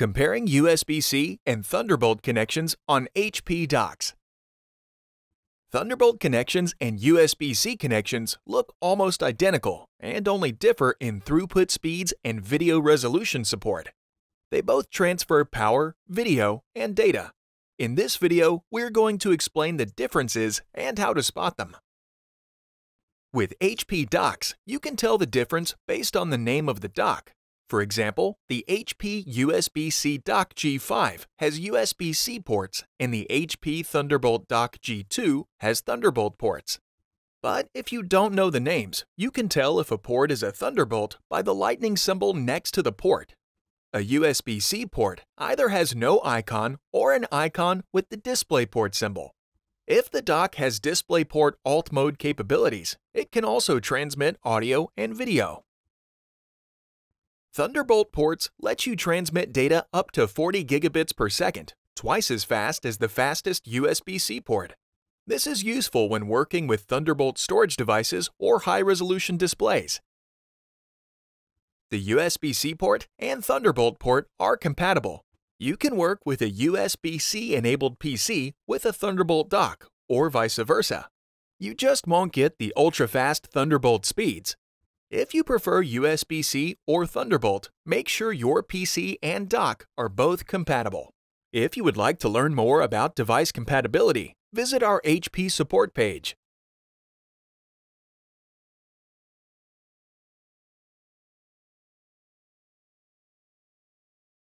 Comparing USB-C and Thunderbolt connections on HP docks. Thunderbolt connections and USB-C connections look almost identical and only differ in throughput speeds and video resolution support. They both transfer power, video, and data. In this video, we're going to explain the differences and how to spot them. With HP docks, you can tell the difference based on the name of the dock. For example, the HP USB-C dock G5 has USB-C ports and the HP Thunderbolt dock G2 has Thunderbolt ports. But if you don't know the names, you can tell if a port is a Thunderbolt by the lightning symbol next to the port. A USB-C port either has no icon or an icon with the DisplayPort symbol. If the dock has DisplayPort Alt Mode capabilities, it can also transmit audio and video. Thunderbolt ports let you transmit data up to 40 gigabits per second, twice as fast as the fastest USB-C port. This is useful when working with Thunderbolt storage devices or high-resolution displays. The USB-C port and Thunderbolt port are compatible. You can work with a USB-C enabled PC with a Thunderbolt dock, or vice versa. You just won't get the ultra-fast Thunderbolt speeds. If you prefer USB-C or Thunderbolt, make sure your PC and dock are both compatible. If you would like to learn more about device compatibility, visit our HP support page.